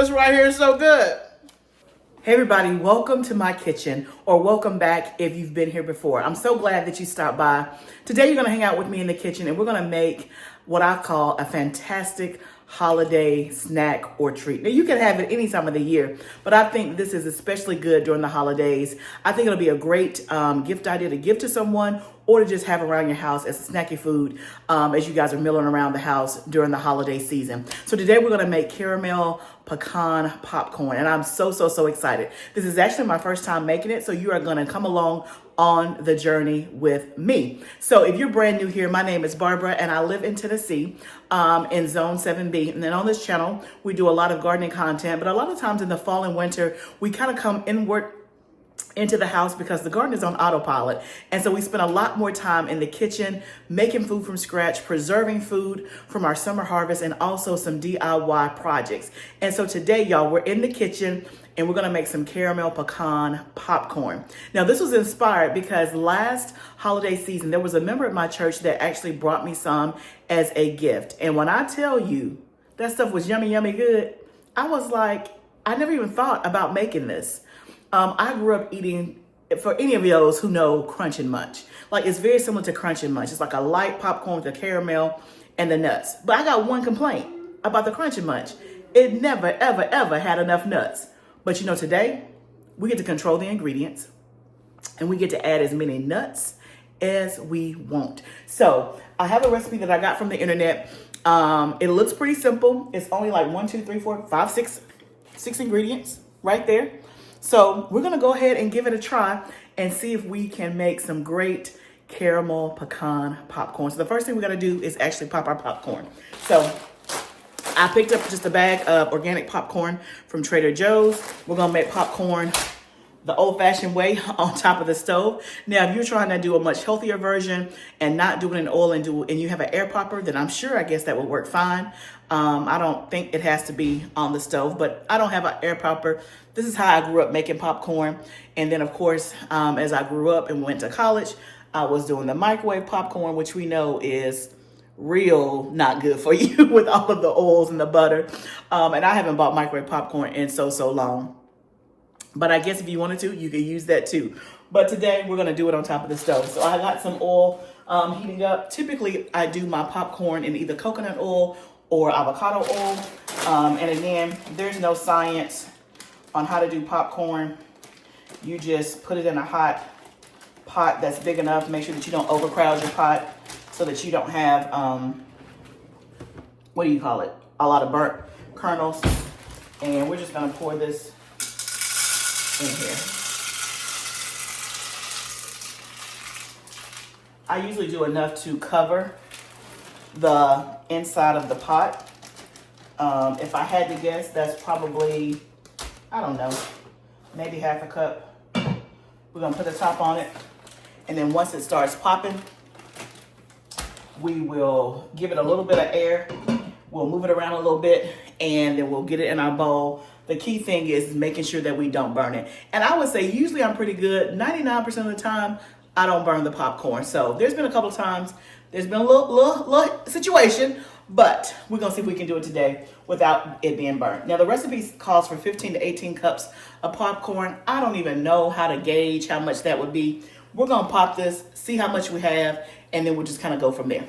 This right here is so good. Hey everybody, welcome to my kitchen, or welcome back if you've been here before. I'm so glad that you stopped by. Today you're gonna hang out with me in the kitchen and we're gonna make what I call a fantastic holiday snack or treat. Now you can have it any time of the year, but I think this is especially good during the holidays. I think it'll be a great gift idea to give to someone or to just have around your house as a snacky food as you guys are milling around the house during the holiday season. So today we're gonna make caramel pecan popcorn, and I'm so excited. This is actually my first time making it, so you are gonna come along on the journey with me. So if you're brand new here, my name is Barbara and I live in Tennessee in Zone 7B. And then on this channel, we do a lot of gardening content, but a lot of times in the fall and winter, we kind of come inward into the house because the garden is on autopilot. And so we spend a lot more time in the kitchen, making food from scratch, preserving food from our summer harvest, and also some DIY projects. And so today, y'all, we're in the kitchen and we're gonna make some caramel pecan popcorn. Now this was inspired because last holiday season, there was a member at my church that actually brought me some as a gift. And when I tell you that stuff was yummy good, I was like, I never even thought about making this. I grew up eating, for any of those who know Crunch and Munch, like it's very similar to Crunch and Munch. It's like a light popcorn with the caramel and the nuts. But I got one complaint about the Crunch and Munch. It never, ever had enough nuts. But you know, today we get to control the ingredients and we get to add as many nuts as we want. So I have a recipe that I got from the internet. It looks pretty simple. It's only like 1, 2, 3, 4, 5, 6 ingredients right there. So we're gonna go ahead and give it a try and see if we can make some great caramel pecan popcorn. So the first thing we gotta do is actually pop our popcorn. So I picked up just a bag of organic popcorn from Trader Joe's. We're gonna make popcorn the old-fashioned way on top of the stove. Now, if you're trying to do a much healthier version and not do it in oil and you have an air popper, then I'm sure, I guess that would work fine. I don't think it has to be on the stove, but I don't have an air popper. This is how I grew up making popcorn. And then of course, as I grew up and went to college, I was doing the microwave popcorn, which we know is real not good for you with all of the oils and the butter. And I haven't bought microwave popcorn in so long. But I guess if you wanted to, you could use that too. But today we're gonna do it on top of the stove. So I got some oil heating up. Typically I do my popcorn in either coconut oil or avocado oil. And again, there's no science on how to do popcorn. You just put it in a hot pot that's big enough. Make sure that you don't overcrowd your pot so that you don't have, what do you call it? A lot of burnt kernels. And we're just gonna pour this in here. I usually do enough to cover the inside of the pot. If I had to guess, that's probably, I don't know, maybe half a cup. We're gonna put the top on it. And then once it starts popping, we will give it a little bit of air. We'll move it around a little bit and then we'll get it in our bowl. The key thing is making sure that we don't burn it. And I would say usually I'm pretty good. 99% of the time, I don't burn the popcorn. So there's been a couple of times, there's been a little situation, but we're gonna see if we can do it today without it being burnt. Now the recipe calls for 15 to 18 cups of popcorn. I don't even know how to gauge how much that would be. We're gonna pop this, see how much we have, and then we'll just kind of go from there.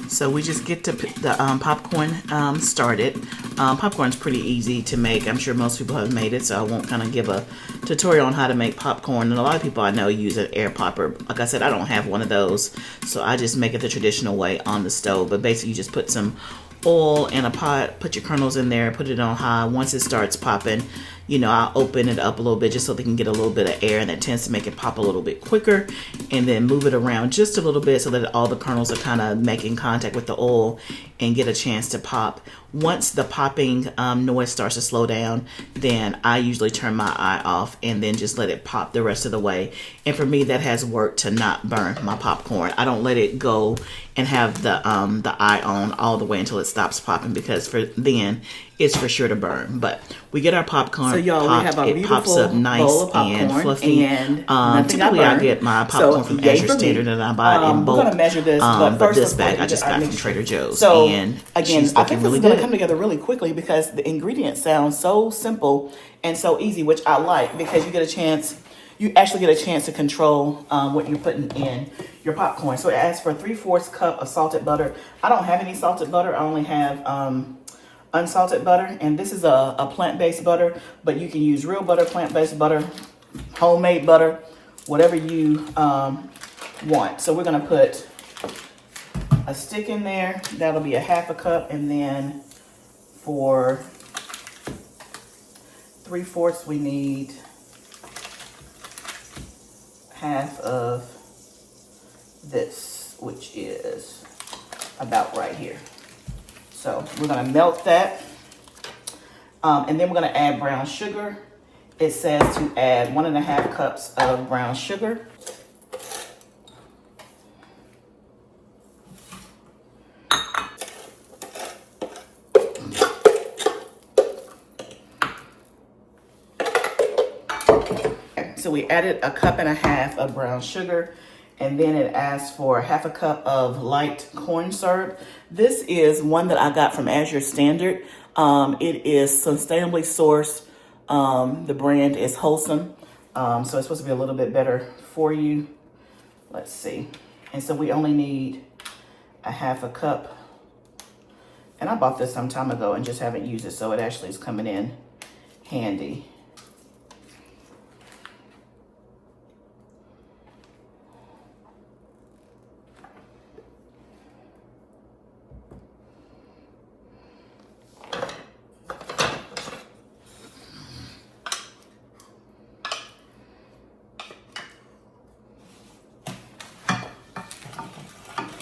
So we just get to the popcorn started. Popcorn's pretty easy to make. I'm sure most people have made it, so I won't kind of give a tutorial on how to make popcorn. And a lot of people I know use an air popper. Like I said, I don't have one of those, so I just make it the traditional way on the stove. But basically, you just put some oil in a pot, put your kernels in there, put it on high. Once it starts popping, you know, I'll open it up a little bit just so they can get a little bit of air, and that tends to make it pop a little bit quicker. And then move it around just a little bit so that all the kernels are kind of making contact with the oil and get a chance to pop. once the popping noise starts to slow down, then I usually turn my eye off and then just let it pop the rest of the way. And for me, that has worked to not burn my popcorn. I don't let it go and have the eye on all the way until it stops popping, because then it's for sure to burn. But we get our popcorn. So y'all, we have a it pops up nice bowl of popcorn and fluffy. And typically I get my popcorn from Azure Standard, and I buy it in bulk. We're gonna measure this, but this bag I just got from Trader Joe's. So and again, I think this is gonna come together really quickly because the ingredients sound so simple and so easy, which I like, because you actually get a chance to control what you're putting in your popcorn. So it asks for 3/4 cup of salted butter. I don't have any salted butter. I only have unsalted butter, and this is a plant-based butter, but you can use real butter, plant-based butter, homemade butter, whatever you want. So we're gonna put a stick in there. That'll be a 1/2 cup, and then for 3/4 we need 1/2 of this, which is about right here. So we're gonna melt that, and then we're gonna add brown sugar. It says to add 1.5 cups of brown sugar. So we added 1.5 cups of brown sugar, and then it asks for 1/2 cup of light corn syrup. This is one that I got from Azure Standard. It is sustainably sourced. The brand is Wholesome. So it's supposed to be a little bit better for you. Let's see. And so we only need 1/2 cup. And I bought this some time ago and just haven't used it, so it actually is coming in handy.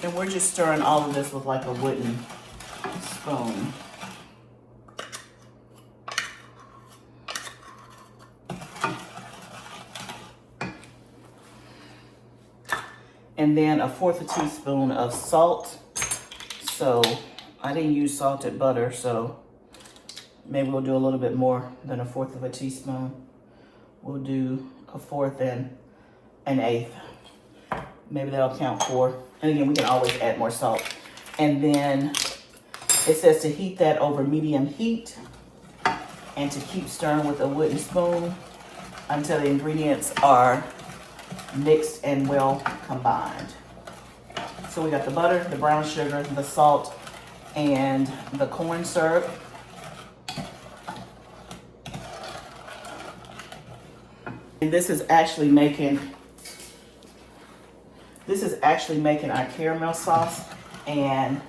And we're just stirring all of this with like a wooden spoon. And then 1/4 teaspoon of salt. So I didn't use salted butter, so maybe we'll do a little bit more than 1/4 teaspoon. We'll do 1/4 and 1/8. Maybe that'll count for. And again, we can always add more salt. And then it says to heat that over medium heat and to keep stirring with a wooden spoon until the ingredients are mixed and well combined. So we got the butter, the brown sugar, the salt, and the corn syrup. And this is actually making our caramel sauce. And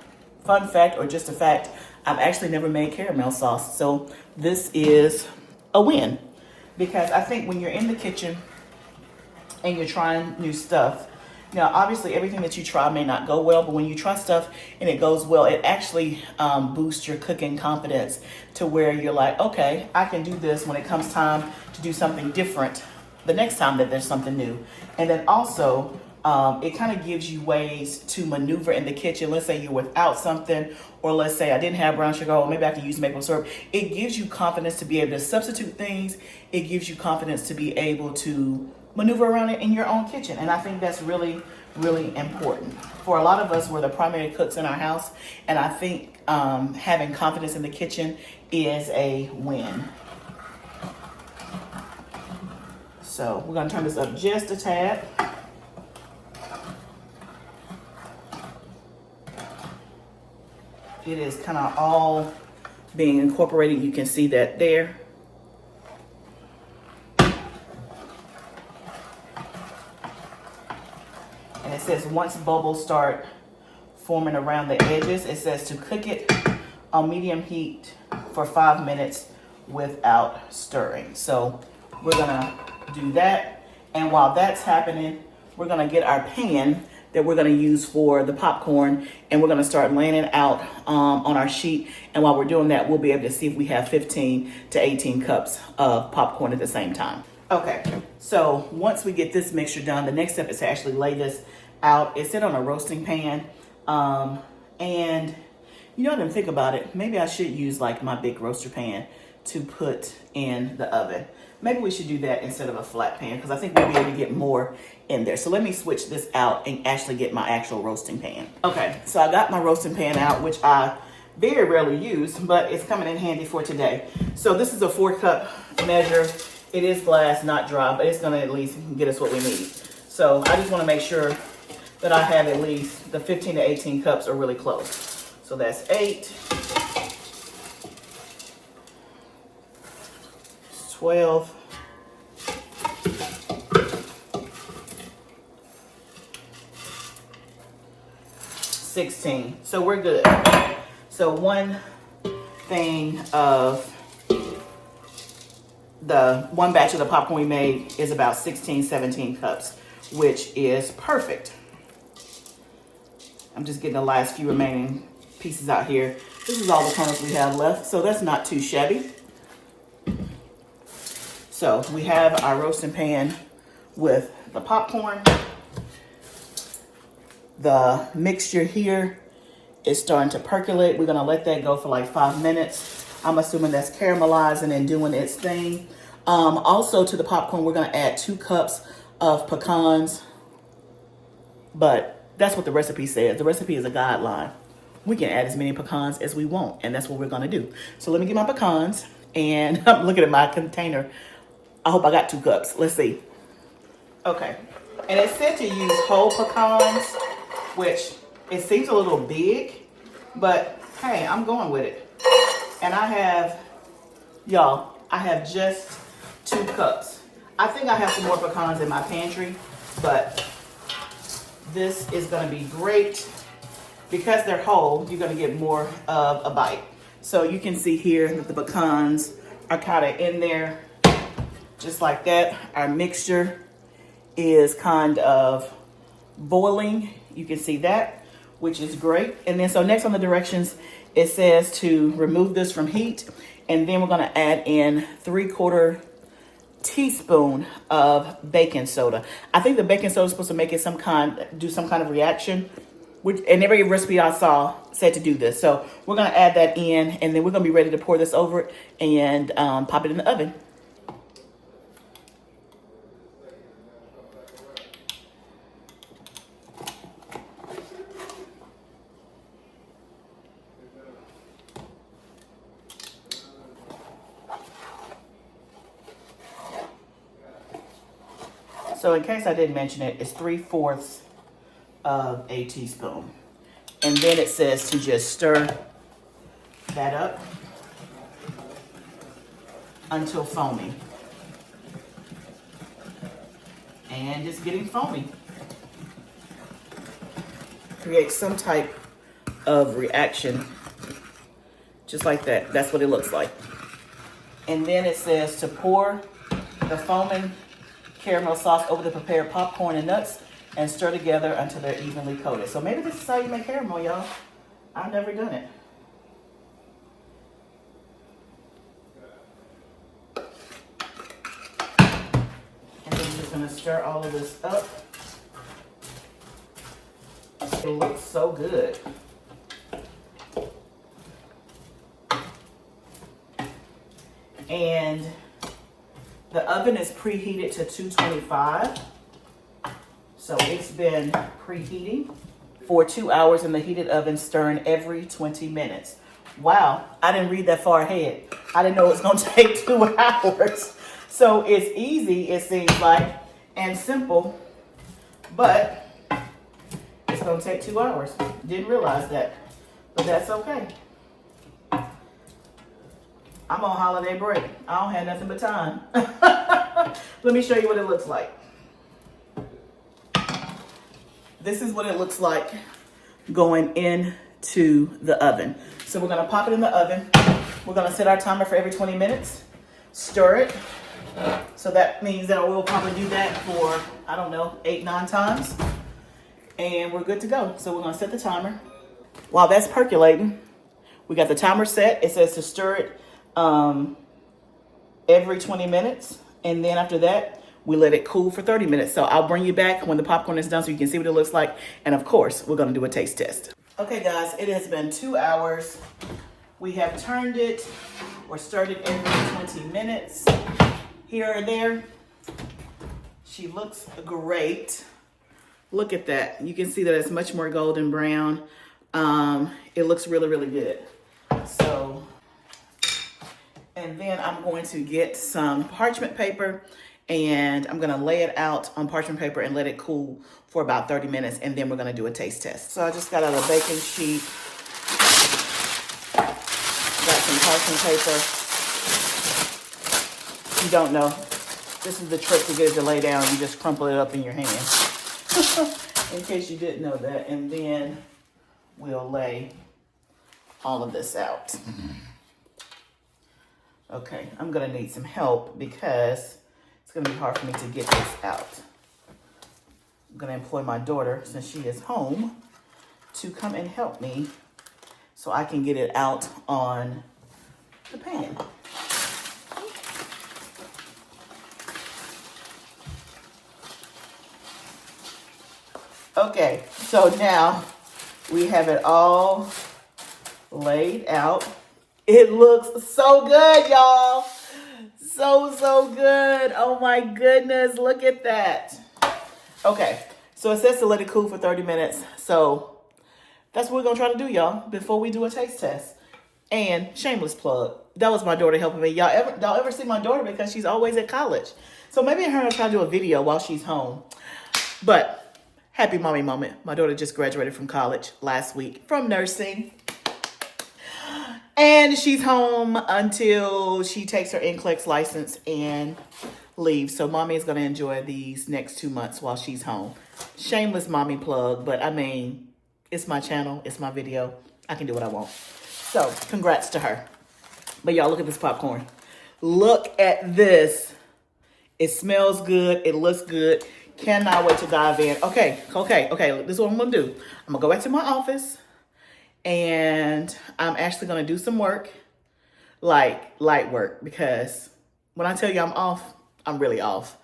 fun fact, or just a fact, I've actually never made caramel sauce. So this is a win, because I think when you're in the kitchen and you're trying new stuff, now obviously everything that you try may not go well, but when you try stuff and it goes well, it actually boosts your cooking confidence to where you're like, okay, I can do this when it comes time to do something different the next time that there's something new. And then also, it kind of gives you ways to maneuver in the kitchen. Let's say you're without something, or let's say I didn't have brown sugar, or maybe I can use maple syrup. It gives you confidence to be able to substitute things. It gives you confidence to be able to maneuver around it in your own kitchen. And I think that's really, really important. For a lot of us, we're the primary cooks in our house. And I think having confidence in the kitchen is a win. So we're gonna turn this up just a tad. It is kind of all being incorporated. You can see that there. And it says once bubbles start forming around the edges, it says to cook it on medium heat for 5 minutes without stirring. So we're gonna do that. And while that's happening, we're gonna get our pan that we're going to use for the popcorn, and we're going to start laying it out on our sheet. And while we're doing that, we'll be able to see if we have 15 to 18 cups of popcorn at the same time. Okay, so once we get this mixture done, the next step is to actually lay this out. It's set on a roasting pan, and you know, I didn't think about it. Maybe I should use like my big roaster pan to put in the oven. Maybe we should do that instead of a flat pan, because I think we'll be able to get more in there. So let me switch this out and actually get my actual roasting pan. Okay, so I got my roasting pan out, which I very rarely use, but it's coming in handy for today. So this is a 4-cup measure. It is glass, not dry, but it's gonna at least get us what we need. So I just wanna make sure that I have at least the 15 to 18 cups are really close. So that's 8, 12, 16. So we're good. So one thing of the one batch of the popcorn we made is about 16, 17 cups, which is perfect. I'm just getting the last few remaining pieces out here. This is all the kernels we have left, so that's not too shabby. So we have our roasting pan with the popcorn. The mixture here is starting to percolate. We're gonna let that go for like 5 minutes. I'm assuming that's caramelizing and doing its thing. Also to the popcorn, we're gonna add 2 cups of pecans, but that's what the recipe says. The recipe is a guideline. We can add as many pecans as we want, and that's what we're gonna do. So let me get my pecans, and I'm looking at my container. I hope I got 2 cups. Let's see. Okay, and it said to use whole pecans, which it seems a little big, but hey, I'm going with it. And I have, y'all, I have just 2 cups. I think I have some more pecans in my pantry, but this is gonna be great. Because they're whole, you're gonna get more of a bite. So you can see here that the pecans are kind of in there, just like that. Our mixture is kind of boiling. You can see that, which is great. And then so next on the directions, it says to remove this from heat. And then we're gonna add in 3/4 teaspoon of baking soda. I think the baking soda is supposed to make it do some kind of reaction. And every recipe I saw said to do this. So we're gonna add that in, and then we're gonna be ready to pour this over it and pop it in the oven. So in case I didn't mention it, it's 3/4 of a teaspoon. And then it says to just stir that up until foamy. And it's getting foamy. Create some type of reaction, just like that. That's what it looks like. And then it says to pour the foaming caramel sauce over the prepared popcorn and nuts and stir together until they're evenly coated. So maybe this is how you make caramel, y'all. I've never done it. And then we're just gonna stir all of this up. It looks so good. And the oven is preheated to 225. So it's been preheating for 2 hours in the heated oven, stirring every 20 minutes. Wow, I didn't read that far ahead. I didn't know it was gonna take 2 hours. So it's easy, it seems like, and simple, but it's gonna take 2 hours. Didn't realize that, but that's okay. I'm on holiday break. I don't have nothing but time. Let me show you what it looks like. This is what it looks like going into the oven. So we're gonna pop it in the oven. We're gonna set our timer for every 20 minutes. Stir it. So that means that we'll probably do that for, I don't know, 8, 9 times. and we're good to go. So we're gonna set the timer. While that's percolating, we got the timer set. It says to stir it every 20 minutes. And then after that, we let it cool for 30 minutes. So I'll bring you back when the popcorn is done so you can see what it looks like. And of course, we're gonna do a taste test. Okay guys, it has been 2 hours. We have turned it or stirred it every 20 minutes here or there. She looks great. Look at that. You can see that it's much more golden brown. It looks really, really good. So, and then I'm going to get some parchment paper and I'm gonna lay it out on parchment paper and let it cool for about 30 minutes, and then we're gonna do a taste test. So I just got out a baking sheet, got some parchment paper. If you don't know, this is the trick to get it to lay down. You just crumple it up in your hand. In case you didn't know that. And then we'll lay all of this out. Okay, I'm gonna need some help because it's gonna be hard for me to get this out. I'm gonna employ my daughter, since she is home, to come and help me so I can get it out on the pan. Okay, so now we have it all laid out. It looks so good, y'all. So good. Oh my goodness, look at that. Okay, so it says to let it cool for 30 minutes. So that's what we're gonna try to do, y'all, before we do a taste test. And shameless plug, that was my daughter helping me. Y'all ever see my daughter? Because she's always at college. So maybe her and I try to do a video while she's home. But happy mommy moment. My daughter just graduated from college last week from nursing. And she's home until she takes her NCLEX license and leaves. So mommy is going to enjoy these next 2 months while she's home. Shameless mommy plug, but I mean, it's my channel, it's my video. I can do what I want. So congrats to her. But y'all, look at this popcorn. Look at this. It smells good. It looks good. Cannot wait to dive in. Okay. This is what I'm going to do. I'm going to go back to my office. And I'm actually going to do some work, like light work, because when I tell you I'm off, I'm really off,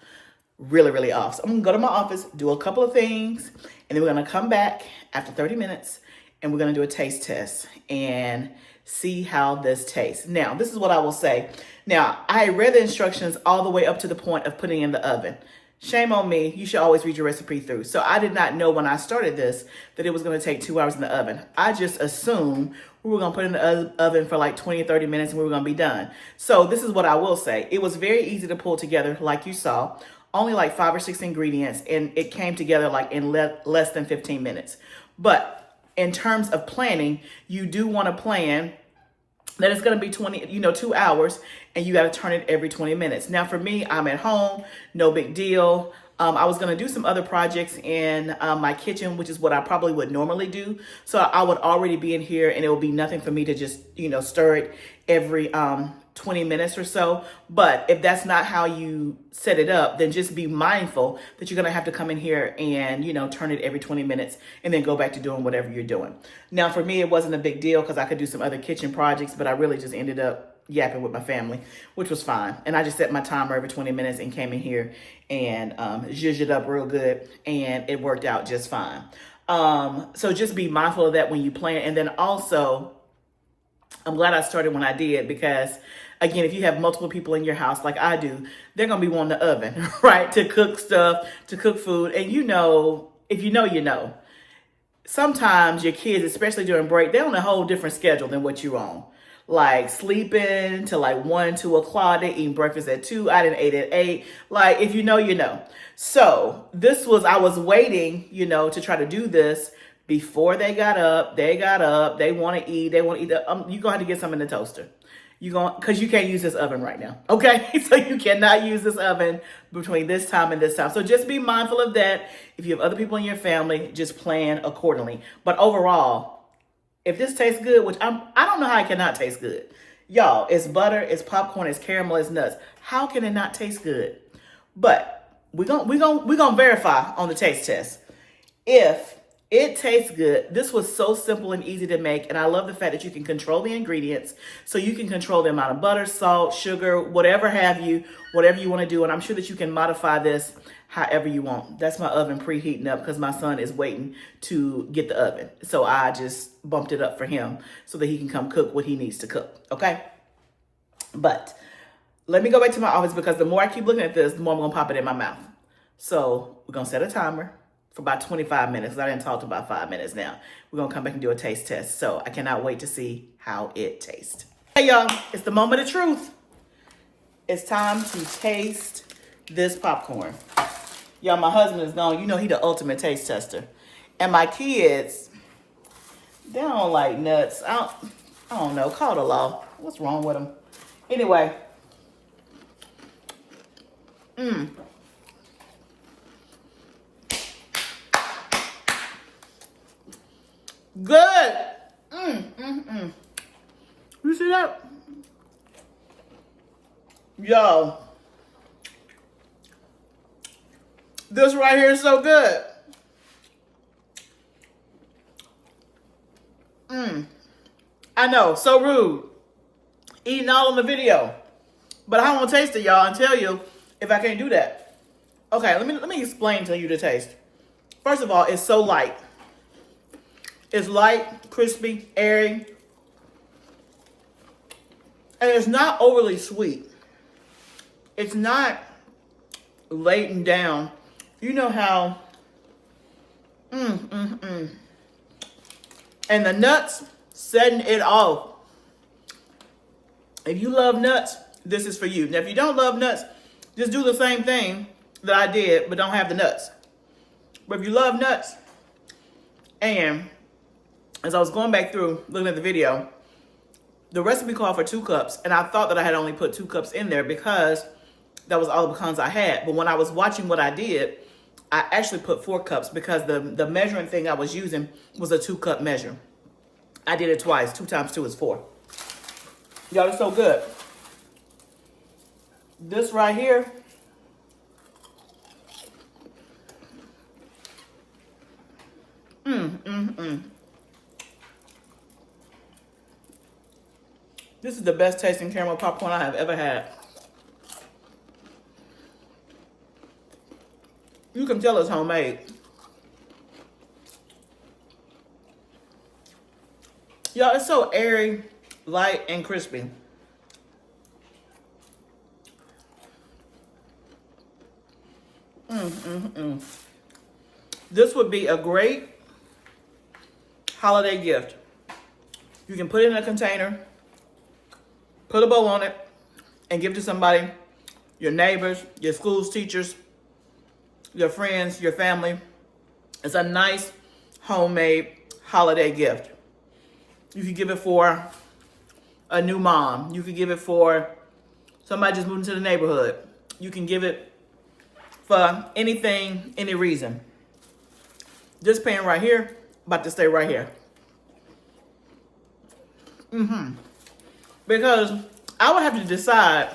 really off. So I'm going to go to my office, do a couple of things, and then we're going to come back after 30 minutes and we're going to do a taste test and see how this tastes. Now, this is what I will say. Now, I read the instructions all the way up to the point of putting it in the oven. Shame on me. You should always read your recipe through. So I did not know when I started this that it was going to take 2 hours in the oven. I just assumed we were going to put it in the oven for like 20 or 30 minutes and we were going to be done. So this is what I will say. It was very easy to pull together, like you saw. Only like 5 or 6 ingredients, and it came together like in less than 15 minutes. But in terms of planning, you do want to plan that it's going to be 2 hours, and you got to turn it every 20 minutes. Now for me, I'm at home, no big deal. I was going to do some other projects in my kitchen, which is what I probably would normally do. So I would already be in here and it would be nothing for me to just, stir it every 20 minutes or so. But if that's not how you set it up, then just be mindful that you're going to have to come in here and, turn it every 20 minutes and then go back to doing whatever you're doing. Now, for me, it wasn't a big deal because I could do some other kitchen projects, but I really just ended up yapping with my family, which was fine. And I just set my timer every 20 minutes and came in here and zhuzhed it up real good, and it worked out just fine. So just be mindful of that when you plan. And then also, I'm glad I started when I did, because again, if you have multiple people in your house like I do, they're going to be wanting the oven, right? To cook stuff, to cook food. And if you know, sometimes your kids, especially during break, they're on a whole different schedule than what you're on. Like sleeping till like 1, 2 o'clock. They eating breakfast at 2. I didn't eat at 8. Like, if you know. So I was waiting, to try to do this before they got up. They want to eat. You're going to have to get some in the toaster. Because you can't use this oven right now. Okay. So you cannot use this oven between this time and this time. So just be mindful of that. If you have other people in your family, just plan accordingly. But overall, if this tastes good, which I don't know how it cannot taste good. Y'all, it's butter, it's popcorn, it's caramel, it's nuts. How can it not taste good? But we're gonna verify on the taste test. If It tastes good. This was so simple and easy to make, and I love the fact that you can control the ingredients, so you can control the amount of butter, salt, sugar, whatever you want to do, and I'm sure that you can modify this however you want. That's my oven preheating up because my son is waiting to get the oven, so I just bumped it up for him so that he can come cook what he needs to cook, okay? But let me go back to my office because the more I keep looking at this, the more I'm going to pop it in my mouth. So we're going to set a timer for about 25 minutes. I didn't talk to about 5 minutes now. We're going to come back and do a taste test. So I cannot wait to see how it tastes. Hey, y'all, it's the moment of truth. It's time to taste this popcorn. Y'all, my husband is gone. You know he the ultimate taste tester. And my kids, they don't like nuts. I don't know. Call the law. What's wrong with them? Anyway. Good. You see that? Yo. This right here is so good. I know, so rude. Eating all on the video. But I want to taste it, y'all, and tell you if I can't do that. Okay, let me explain to you the taste. First of all, it's so light. It's light, crispy, airy. And it's not overly sweet. It's not laden down. You know how, And the nuts setting it off. If you love nuts, this is for you. Now, if you don't love nuts, just do the same thing that I did, but don't have the nuts. But if you love nuts, and as I was going back through, looking at the video, the recipe called for 2 cups, and I thought that I had only put 2 cups in there because that was all the pecans I had. But when I was watching what I did, I actually put 4 cups because the measuring thing I was using was a 2-cup measure. I did it twice. 2 times 2 is 4. Y'all, it's so good. This right here, This is the best tasting caramel popcorn I have ever had. You can tell it's homemade. Y'all, it's so airy, light, and crispy. This would be a great holiday gift. You can put it in a container, put a bow on it, and give it to somebody, your neighbors, your school's teachers, your friends, your family. It's a nice homemade holiday gift. You could give it for a new mom. You could give it for somebody just moved into the neighborhood. You can give it for anything, any reason. This pan right here, about to stay right here. Because I would have to decide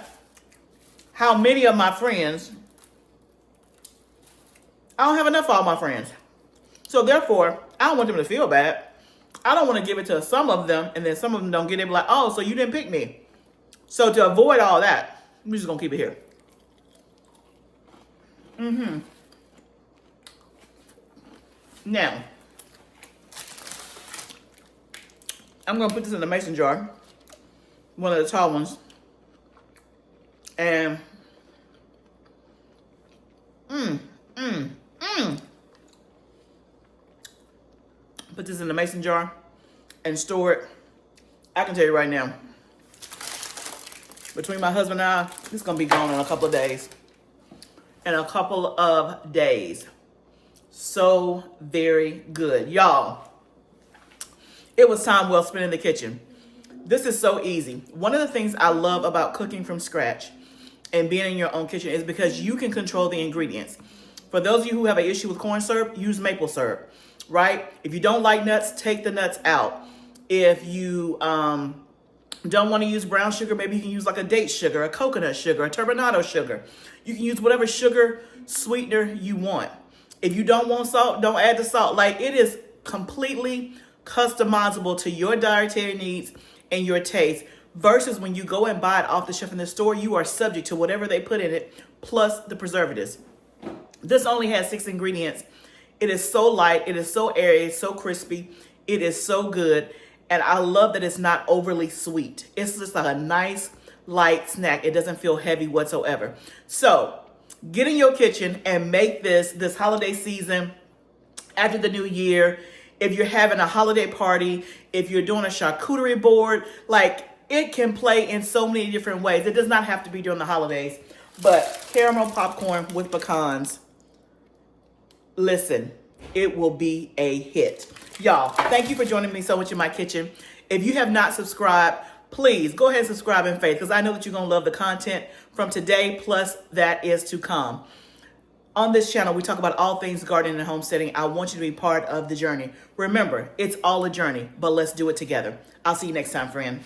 how many of my friends, I don't have enough for all my friends. So therefore, I don't want them to feel bad. I don't want to give it to some of them and then some of them don't get it, be like, oh, so you didn't pick me. So to avoid all that, I'm just gonna keep it here. Now, I'm gonna put this in a mason jar, one of the tall ones, and put this in the mason jar and store it. I can tell you right now, between my husband and I, this is gonna be gone in a couple of days. In a couple of days. So very good. Y'all, it was time well spent in the kitchen. This is so easy. One of the things I love about cooking from scratch and being in your own kitchen is because you can control the ingredients. For those of you who have an issue with corn syrup, use maple syrup, right? If you don't like nuts, take the nuts out. If you don't want to use brown sugar, maybe you can use like a date sugar, a coconut sugar, a turbinado sugar. You can use whatever sugar sweetener you want. If you don't want salt, don't add the salt. Like, it is completely customizable to your dietary needs and your taste, versus when you go and buy it off the shelf in the store, you are subject to whatever they put in it, plus the preservatives. This only has 6 ingredients. It is so light, it is so airy, it's so crispy, it is so good. And I love that it's not overly sweet. It's just like a nice, light snack. It doesn't feel heavy whatsoever. So get in your kitchen and make this holiday season, after the new year. If you're having a holiday party, if you're doing a charcuterie board, like, it can play in so many different ways. It does not have to be during the holidays. But caramel popcorn with pecans, listen, it will be a hit. Y'all, thank you for joining me so much in my kitchen. If you have not subscribed, please go ahead and subscribe in faith, because I know that you're going to love the content from today, plus that is to come. On this channel, we talk about all things gardening and homesteading. I want you to be part of the journey. Remember, it's all a journey, but let's do it together. I'll see you next time, friend.